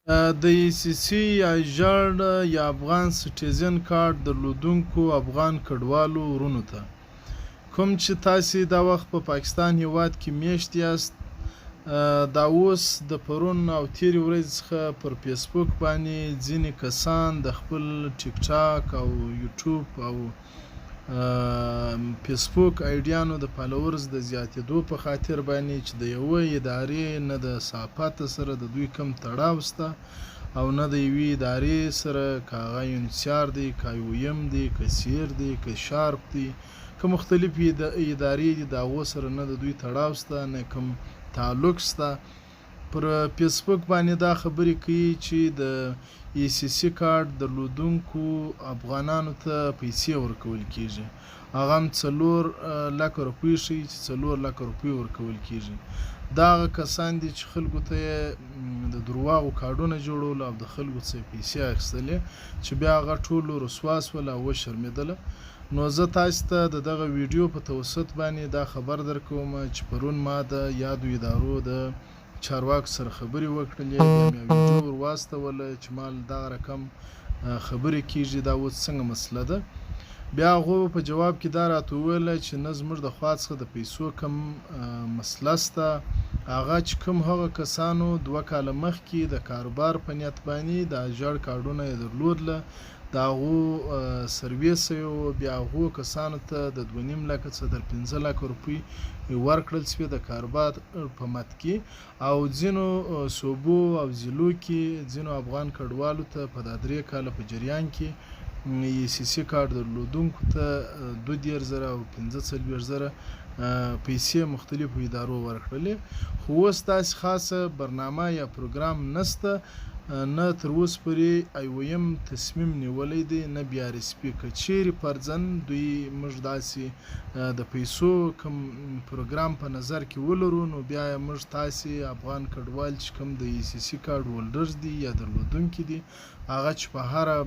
د ای سی سی یا ژړ یا افغان سټیزن کارت درلودونکو افغان کډوالو وروڼو ته، کوم چې تاسې دا وخت په پاکستان هیواد کې میشت یاست، دا اوس د پرون او تېرې ورځې څخه پر فیسبوک باندې ځینې کسان د خپل ټیک ټاک او یوټیوب او فیسبوک آیډیانو د فالوورز د زیاتېدو په خاطر باندې چې د یوه ادارې نه د صحافت سره د دوی کم تړاو شته او نه د یوې ادارې سره، که هغه یونسیار دی، که IOM دی، که سیر دی، که شارپ دی، که مختلفې ادارې دي، د هغو سره نه د دوی تړاو شته نه کوم تعلق شته. پر فیسبوک باندې دا خبرې کوي چې د ای سی سی کارت درلودونکو افغانانو ته پیسې ورکول کیږي، هغه هم 4 لکه روپۍ ښیي چې 4 لکه روپۍ ورکول کیږي. دا هغه کسان دي چې خلکو ته یې د درواغو کارډونه جوړول او د خلکو څخه پیسې اخیستلې، چې بیا هغه ټولو رسوا شول او وشرمېدله. نو زه تاسو ته د دغه ویډیو په توسط باندې دا خبر درکوم چې پرون ما د یادو ادارو د چارواکو سره خبرې وکړلې، بیا مې ویډیو ور واستوله چې ما دغه رقم خبرې کیږي، دا اوس څنګه مسله ده. بیا هغو په جواب کې دا راته وویله چې نه زموږ د خوا څخه د پیسو کم مسله شته، هغه چې کوم هغه کسانو 2 کاله مخکې د کاروبار په نیت باندې د ژړ کارډونه یې درلودله، د هغو سروې سوی وو، بیا هغو کسانو ته د 2.5 لکه څخه تر 5 لکه روپۍ ورکړل شوې د کاروبار په مد کې، او ځینو صوبو او ضلعو کې ځینو افغان کډوالو ته په دا 3 کاله په جریان کې ای سی سی کارت درلودونکو ته 22,000 او 45,000 پیسې مختلفو ادارو ورکړلې. خو اوس داسې خاصه برنامه یا پروګرام نشته، نه تر اوسه پورې IOM تصمیم نیولی دی، نه بیا رسمي. که چیرې فرضاً دوی موږ داسې د پیسو کوم پروګرام په نظر کې ولرو، نو بیا یې موږ تاسې افغان کډوال چې کوم د ای سی سی کارت هولډرز دي یا درلودونکي دي، هغه چې په هره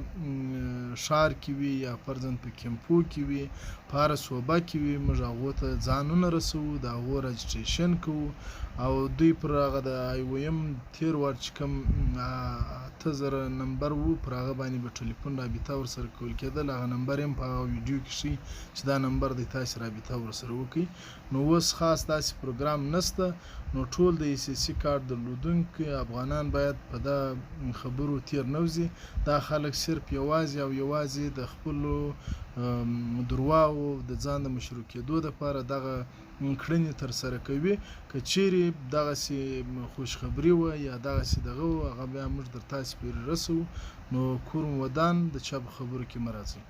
ښار کې وي یا فرضاً په کیمپو کې وي، په هره صوبه کې وي، موږ هغو ته ځانونه رسوو، د هغو رجسټریشن کوو، او دوی پر هغه د IOM تېر وار چې کوم 8000 نمبر وو، پر هغه باندې به ټلیفون رابطه ورسره کول کېدل. هغه نمبر یې په هغه ویډیو کې ښیي چې دا نمبر دی، تاسې رابطه ورسره وکړئ. نو اوس خاص داسې پروګرام نشته، نو ټول د ای سی سی کارت درلودونکي افغانان باید په دا خبرو تیر نه وځي. دا خلک صرف یوازې او یوازې د خپلو درواغو د ځان د مشروع کېدو دپاره دغه کړنې ترسره کوي. که چیرې دغسې خوشخبري وه یا دغسې دغه وه، هغه بیا موږ در تاسې پورې رسوو. نو کور مو ودان، د چا په خبرو کې مه راځئ.